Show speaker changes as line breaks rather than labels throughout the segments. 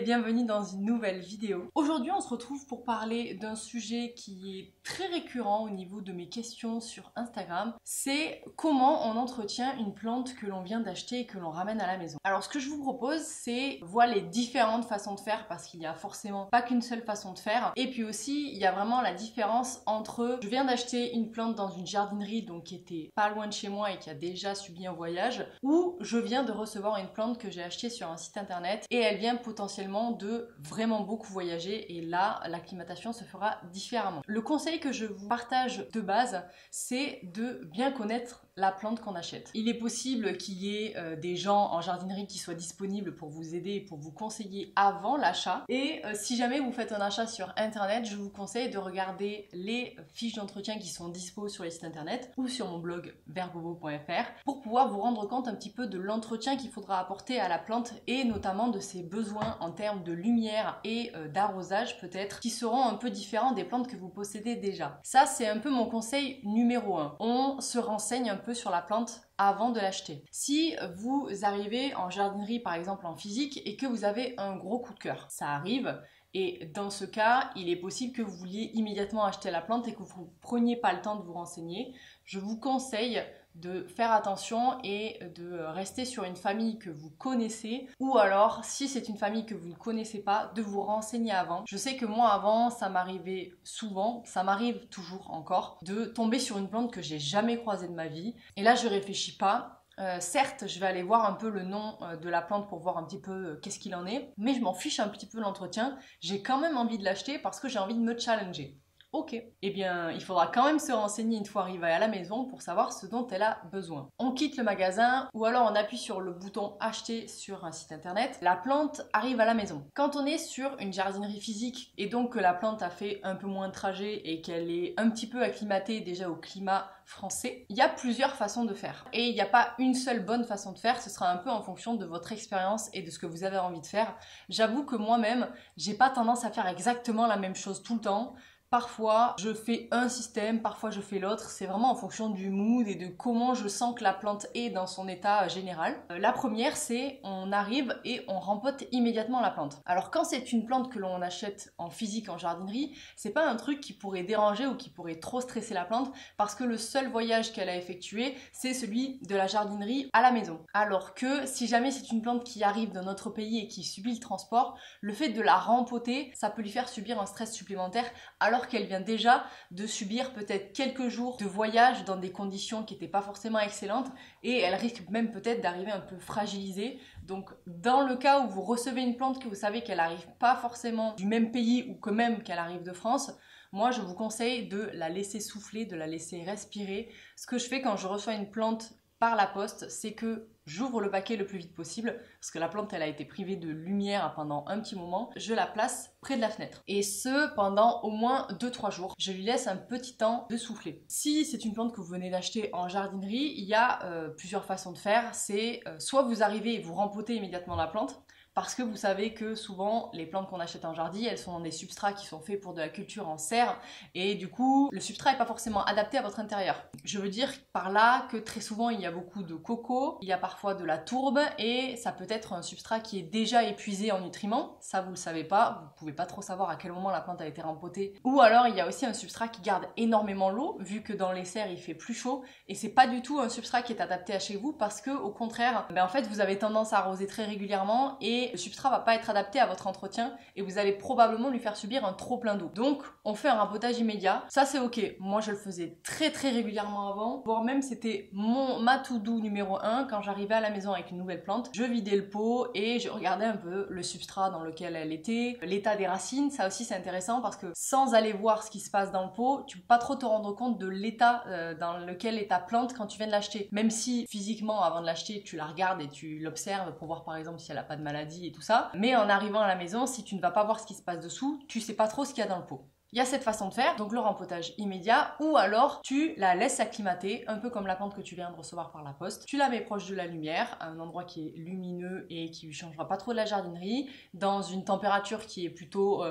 bienvenue dans une nouvelle vidéo. Aujourd'hui on se retrouve pour parler d'un sujet qui est très récurrent au niveau de mes questions sur Instagram. C'est comment on entretient une plante que l'on vient d'acheter et que l'on ramène à la maison. Alors ce que je vous propose, c'est voir les différentes façons de faire, parce qu'il n'y a forcément pas qu'une seule façon de faire. Et puis aussi il y a vraiment la différence entre je viens d'acheter une plante dans une jardinerie, donc qui était pas loin de chez moi et qui a déjà subi un voyage, ou je viens de recevoir une plante que j'ai achetée sur un site internet et elle vient potentiellement de vraiment beaucoup voyager, et là l'acclimatation se fera différemment. Le conseil que je vous partage de base, c'est de bien connaître la plante qu'on achète. Il est possible qu'il y ait des gens en jardinerie qui soient disponibles pour vous aider et pour vous conseiller avant l'achat. Et si jamais vous faites un achat sur internet, je vous conseille de regarder les fiches d'entretien qui sont dispo sur les sites internet ou sur mon blog verbovo.fr pour pouvoir vous rendre compte un petit peu de l'entretien qu'il faudra apporter à la plante, et notamment de ses besoins en termes de lumière et d'arrosage peut-être, qui seront un peu différents des plantes que vous possédez déjà. Ça, c'est un peu mon conseil numéro 1. On se renseigne un peu sur la plante avant de l'acheter. Si vous arrivez en jardinerie par exemple en physique et que vous avez un gros coup de cœur, ça arrive, et dans ce cas, il est possible que vous vouliez immédiatement acheter la plante et que vous ne preniez pas le temps de vous renseigner. Je vous conseille de faire attention et de rester sur une famille que vous connaissez, ou alors si c'est une famille que vous ne connaissez pas, de vous renseigner avant. Je sais que moi avant, ça m'arrivait souvent, ça m'arrive toujours encore, de tomber sur une plante que j'ai jamais croisée de ma vie, et là je réfléchis pas. Certes, je vais aller voir un peu le nom de la plante pour voir un petit peu qu'est-ce qu'il en est, mais je m'en fiche un petit peu de l'entretien. J'ai quand même envie de l'acheter parce que j'ai envie de me challenger. Ok, eh bien il faudra quand même se renseigner une fois arrivé à la maison pour savoir ce dont elle a besoin. On quitte le magasin ou alors on appuie sur le bouton acheter sur un site internet, la plante arrive à la maison. Quand on est sur une jardinerie physique et donc que la plante a fait un peu moins de trajet et qu'elle est un petit peu acclimatée déjà au climat français, il y a plusieurs façons de faire. Et il n'y a pas une seule bonne façon de faire, ce sera un peu en fonction de votre expérience et de ce que vous avez envie de faire. J'avoue que moi-même, j'ai pas tendance à faire exactement la même chose tout le temps. Parfois, je fais un système, parfois je fais l'autre. C'est vraiment en fonction du mood et de comment je sens que la plante est dans son état général. La première, c'est on arrive et on rempote immédiatement la plante. Alors quand c'est une plante que l'on achète en physique, en jardinerie, c'est pas un truc qui pourrait déranger ou qui pourrait trop stresser la plante, parce que le seul voyage qu'elle a effectué, c'est celui de la jardinerie à la maison. Alors que si jamais c'est une plante qui arrive d'un autre pays et qui subit le transport, le fait de la rempoter, ça peut lui faire subir un stress supplémentaire, alors qu'elle vient déjà de subir peut-être quelques jours de voyage dans des conditions qui n'étaient pas forcément excellentes, et elle risque même peut-être d'arriver un peu fragilisée. Donc dans le cas où vous recevez une plante que vous savez qu'elle n'arrive pas forcément du même pays ou que même qu'elle arrive de France, moi je vous conseille de la laisser souffler, de la laisser respirer. Ce que je fais quand je reçois une plante par la poste, c'est que j'ouvre le paquet le plus vite possible, parce que la plante elle a été privée de lumière pendant un petit moment. Je la place près de la fenêtre, et ce pendant au moins 2-3 jours. Je lui laisse un petit temps de souffler. Si c'est une plante que vous venez d'acheter en jardinerie, il y a plusieurs façons de faire. C'est soit vous arrivez et vous rempotez immédiatement la plante, parce que vous savez que souvent les plantes qu'on achète en jardin, elles sont dans des substrats qui sont faits pour de la culture en serre, et du coup le substrat n'est pas forcément adapté à votre intérieur. Je veux dire par là que très souvent il y a beaucoup de coco, il y a parfois de la tourbe, et ça peut être un substrat qui est déjà épuisé en nutriments. Ça vous le savez pas, vous pouvez pas trop savoir à quel moment la plante a été rempotée. Ou alors il y a aussi un substrat qui garde énormément l'eau, vu que dans les serres il fait plus chaud, et c'est pas du tout un substrat qui est adapté à chez vous, parce que au contraire, en fait vous avez tendance à arroser très régulièrement et le substrat va pas être adapté à votre entretien, et vous allez probablement lui faire subir un trop plein d'eau. Donc on fait un rempotage immédiat, ça c'est ok. Moi je le faisais très régulièrement avant, voire même c'était ma to-do numéro 1 quand j'arrivais à la maison avec une nouvelle plante. Je vidais le pot et je regardais un peu le substrat dans lequel elle était, l'état des racines. Ça aussi c'est intéressant, parce que sans aller voir ce qui se passe dans le pot, tu peux pas trop te rendre compte de l'état dans lequel est ta plante quand tu viens de l'acheter. Même si physiquement avant de l'acheter tu la regardes et tu l'observes pour voir par exemple si elle a pas de maladie et tout ça, mais en arrivant à la maison, si tu ne vas pas voir ce qui se passe dessous, tu sais pas trop ce qu'il y a dans le pot. Il y a cette façon de faire, donc le rempotage immédiat, ou alors tu la laisses s'acclimater, un peu comme la plante que tu viens de recevoir par la poste. Tu la mets proche de la lumière, à un endroit qui est lumineux et qui ne changera pas trop de la jardinerie, dans une température qui est plutôt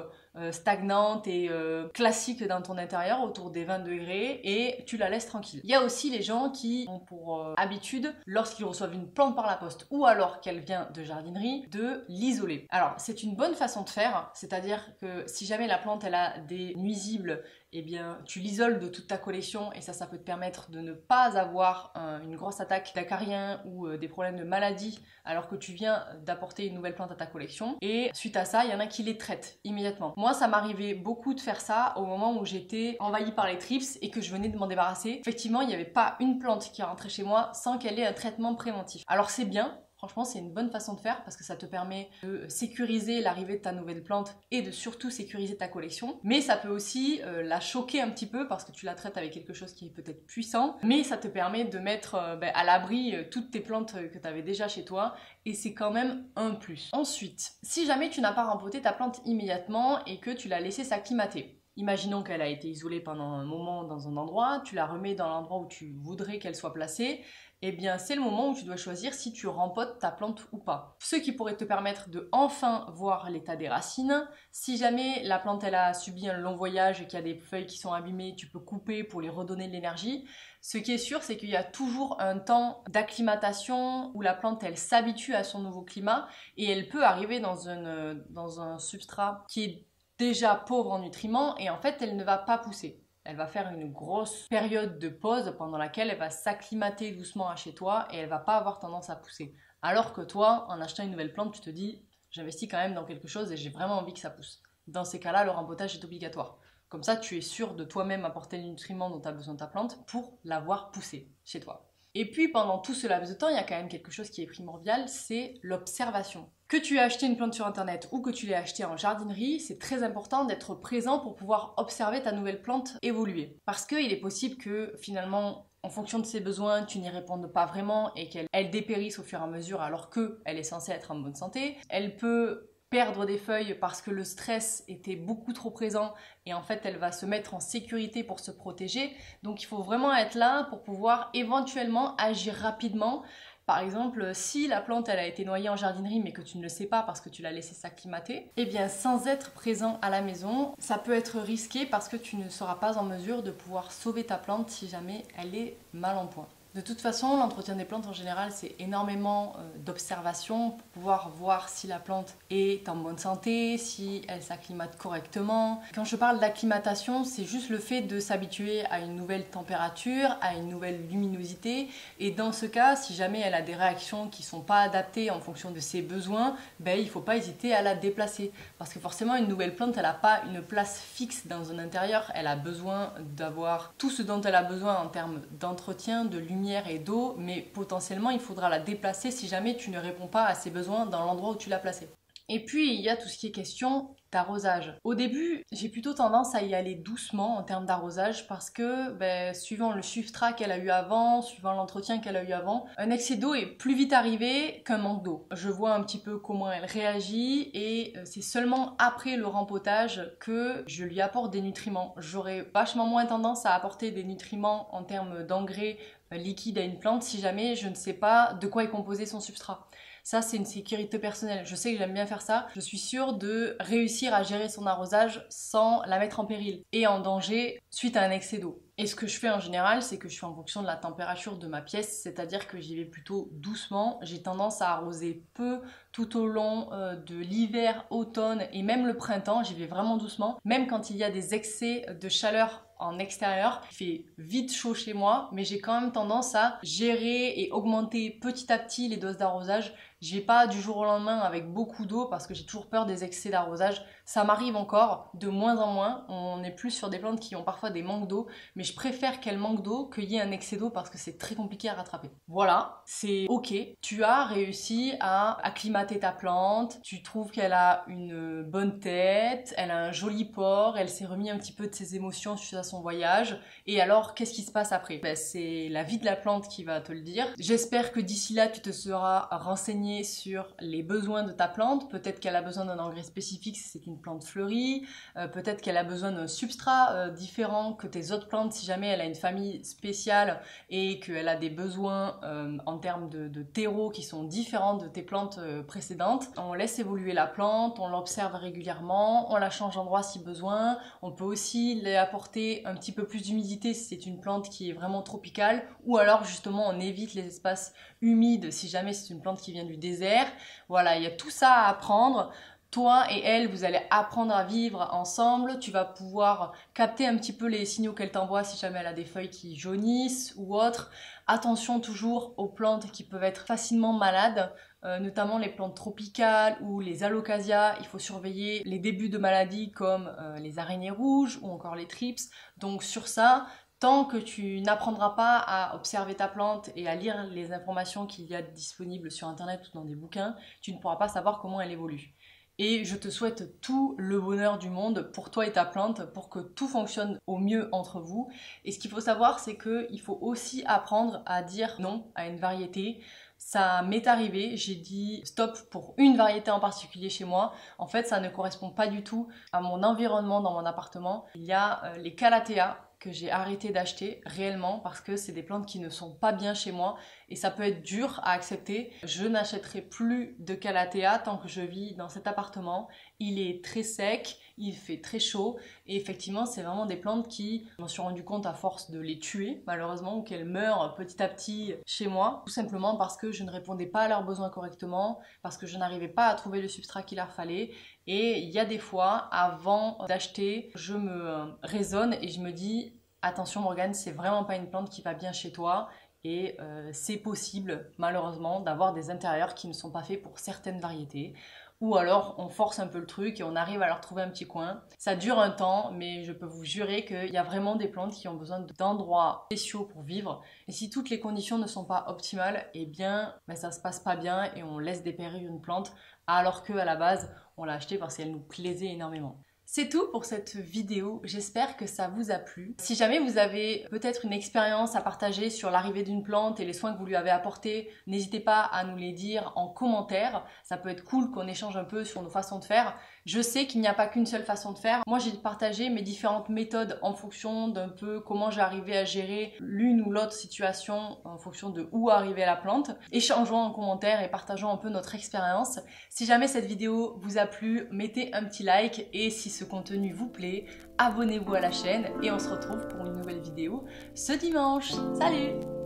stagnante et classique dans ton intérieur, autour des 20 degrés, et tu la laisses tranquille. Il y a aussi les gens qui ont pour habitude, lorsqu'ils reçoivent une plante par la poste, ou alors qu'elle vient de jardinerie, de l'isoler. Alors, c'est une bonne façon de faire, c'est-à-dire que si jamais la plante elle a des nuisibles, eh bien tu l'isoles de toute ta collection et ça peut te permettre de ne pas avoir une grosse attaque d'acariens ou des problèmes de maladie alors que tu viens d'apporter une nouvelle plante à ta collection. Et suite à ça, il y en a qui les traitent immédiatement. Moi, ça m'arrivait beaucoup de faire ça au moment où j'étais envahie par les thrips et que je venais de m'en débarrasser. Effectivement, il n'y avait pas une plante qui rentrait chez moi sans qu'elle ait un traitement préventif. Alors c'est bien. Franchement, c'est une bonne façon de faire parce que ça te permet de sécuriser l'arrivée de ta nouvelle plante et de surtout sécuriser ta collection. Mais ça peut aussi la choquer un petit peu parce que tu la traites avec quelque chose qui est peut-être puissant. Mais ça te permet de mettre à l'abri toutes tes plantes que tu avais déjà chez toi et c'est quand même un plus. Ensuite, si jamais tu n'as pas rempoté ta plante immédiatement et que tu l'as laissée s'acclimater. Imaginons qu'elle a été isolée pendant un moment dans un endroit, tu la remets dans l'endroit où tu voudrais qu'elle soit placée, eh bien c'est le moment où tu dois choisir si tu rempotes ta plante ou pas. Ce qui pourrait te permettre de enfin voir l'état des racines. Si jamais la plante elle a subi un long voyage et qu'il y a des feuilles qui sont abîmées, tu peux couper pour lui redonner de l'énergie. Ce qui est sûr, c'est qu'il y a toujours un temps d'acclimatation où la plante elle s'habitue à son nouveau climat et elle peut arriver dans un substrat qui est déjà pauvre en nutriments et en fait elle ne va pas pousser. Elle va faire une grosse période de pause pendant laquelle elle va s'acclimater doucement à chez toi et elle va pas avoir tendance à pousser. Alors que toi, en achetant une nouvelle plante, tu te dis j'investis quand même dans quelque chose et j'ai vraiment envie que ça pousse. Dans ces cas-là, le rempotage est obligatoire. Comme ça, tu es sûr de toi-même apporter les nutriments dont tu as besoin de ta plante pour la voir pousser chez toi. Et puis pendant tout ce laps de temps, il y a quand même quelque chose qui est primordial, c'est l'observation. Que tu aies acheté une plante sur internet ou que tu l'aies achetée en jardinerie, c'est très important d'être présent pour pouvoir observer ta nouvelle plante évoluer. Parce qu'il est possible que finalement, en fonction de ses besoins, tu n'y répondes pas vraiment et qu'elle dépérisse au fur et à mesure alors qu'elle est censée être en bonne santé. Elle peut perdre des feuilles parce que le stress était beaucoup trop présent et en fait elle va se mettre en sécurité pour se protéger. Donc il faut vraiment être là pour pouvoir éventuellement agir rapidement. Par exemple, si la plante elle a été noyée en jardinerie mais que tu ne le sais pas parce que tu l'as laissée s'acclimater, eh bien sans être présent à la maison, ça peut être risqué parce que tu ne seras pas en mesure de pouvoir sauver ta plante si jamais elle est mal en point. De toute façon, l'entretien des plantes en général, c'est énormément d'observation pour pouvoir voir si la plante est en bonne santé, si elle s'acclimate correctement. Quand je parle d'acclimatation, c'est juste le fait de s'habituer à une nouvelle température, à une nouvelle luminosité. Et dans ce cas, si jamais elle a des réactions qui ne sont pas adaptées en fonction de ses besoins, il ne faut pas hésiter à la déplacer. Parce que forcément, une nouvelle plante, elle n'a pas une place fixe dans un intérieur. Elle a besoin d'avoir tout ce dont elle a besoin en termes d'entretien, de lumière et d'eau, mais potentiellement il faudra la déplacer si jamais tu ne réponds pas à ses besoins dans l'endroit où tu l'as placée. Et puis il y a tout ce qui est question d'arrosage. Au début, j'ai plutôt tendance à y aller doucement en termes d'arrosage parce que suivant le substrat qu'elle a eu avant, suivant l'entretien qu'elle a eu avant, un excès d'eau est plus vite arrivé qu'un manque d'eau. Je vois un petit peu comment elle réagit et c'est seulement après le rempotage que je lui apporte des nutriments. J'aurais vachement moins tendance à apporter des nutriments en termes d'engrais liquide à une plante si jamais je ne sais pas de quoi est composé son substrat. Ça, c'est une sécurité personnelle. Je sais que j'aime bien faire ça. Je suis sûre de réussir à gérer son arrosage sans la mettre en péril et en danger suite à un excès d'eau. Et ce que je fais en général, c'est que je fais en fonction de la température de ma pièce, c'est-à-dire que j'y vais plutôt doucement. J'ai tendance à arroser peu tout au long de l'hiver, automne et même le printemps. J'y vais vraiment doucement. Même quand il y a des excès de chaleur en extérieur, il fait vite chaud chez moi, mais j'ai quand même tendance à gérer et augmenter petit à petit les doses d'arrosage. Je vais pas du jour au lendemain avec beaucoup d'eau parce que j'ai toujours peur des excès d'arrosage. Ça m'arrive encore, de moins en moins. On est plus sur des plantes qui ont parfois des manques d'eau, mais je préfère qu'elles manquent d'eau qu'il y ait un excès d'eau parce que c'est très compliqué à rattraper. Voilà, c'est ok. Tu as réussi à acclimater ta plante, tu trouves qu'elle a une bonne tête, elle a un joli port, elle s'est remis un petit peu de ses émotions suite à son voyage. Et alors, qu'est-ce qui se passe après ? C'est la vie de la plante qui va te le dire. J'espère que d'ici là, tu te seras renseigné renseigner sur les besoins de ta plante. Peut-être qu'elle a besoin d'un engrais spécifique si c'est une plante fleurie, peut-être qu'elle a besoin d'un substrat différent que tes autres plantes si jamais elle a une famille spéciale et qu'elle a des besoins en termes de terreau qui sont différents de tes plantes précédentes. On laisse évoluer la plante, on l'observe régulièrement, on la change d'endroit si besoin. On peut aussi lui apporter un petit peu plus d'humidité si c'est une plante qui est vraiment tropicale, ou alors justement on évite les espaces humides si jamais c'est une plante qui vient du désert. Voilà, il y a tout ça à apprendre. Toi et elle, vous allez apprendre à vivre ensemble. Tu vas pouvoir capter un petit peu les signaux qu'elle t'envoie si jamais elle a des feuilles qui jaunissent ou autre. Attention toujours aux plantes qui peuvent être facilement malades, notamment les plantes tropicales ou les alocasias. Il faut surveiller les débuts de maladies comme les araignées rouges ou encore les thrips. Donc sur ça, tant que tu n'apprendras pas à observer ta plante et à lire les informations qu'il y a disponibles sur internet ou dans des bouquins, tu ne pourras pas savoir comment elle évolue. Et je te souhaite tout le bonheur du monde pour toi et ta plante, pour que tout fonctionne au mieux entre vous. Et ce qu'il faut savoir, c'est qu'il faut aussi apprendre à dire non à une variété. Ça m'est arrivé, j'ai dit stop pour une variété en particulier chez moi. En fait, ça ne correspond pas du tout à mon environnement dans mon appartement. Il y a les calatheas que j'ai arrêté d'acheter réellement parce que c'est des plantes qui ne sont pas bien chez moi et ça peut être dur à accepter. Je n'achèterai plus de calathea tant que je vis dans cet appartement. Il est très sec, il fait très chaud et effectivement c'est vraiment des plantes qui, je m'en suis rendu compte à force de les tuer malheureusement, ou qu'elles meurent petit à petit chez moi, tout simplement parce que je ne répondais pas à leurs besoins correctement, parce que je n'arrivais pas à trouver le substrat qu'il leur fallait. Et il y a des fois, avant d'acheter, je me raisonne et je me dis attention Morgane, c'est vraiment pas une plante qui va bien chez toi. Et c'est possible, malheureusement, d'avoir des intérieurs qui ne sont pas faits pour certaines variétés. Ou alors on force un peu le truc et on arrive à leur trouver un petit coin. Ça dure un temps, mais je peux vous jurer qu'il y a vraiment des plantes qui ont besoin d'endroits spéciaux pour vivre. Et si toutes les conditions ne sont pas optimales, eh bien ça se passe pas bien et on laisse dépérir une plante alors qu'à la base on l'a achetée parce qu'elle nous plaisait énormément. C'est tout pour cette vidéo, j'espère que ça vous a plu. Si jamais vous avez peut-être une expérience à partager sur l'arrivée d'une plante et les soins que vous lui avez apportés, n'hésitez pas à nous les dire en commentaire. Ça peut être cool qu'on échange un peu sur nos façons de faire. Je sais qu'il n'y a pas qu'une seule façon de faire. Moi, j'ai partagé mes différentes méthodes en fonction d'un peu comment j'ai arrivé à gérer l'une ou l'autre situation en fonction de où arrivait la plante. Échangeons en commentaire et partageons un peu notre expérience. Si jamais cette vidéo vous a plu, mettez un petit like et si ce contenu vous plaît, abonnez-vous à la chaîne et on se retrouve pour une nouvelle vidéo ce dimanche. Salut!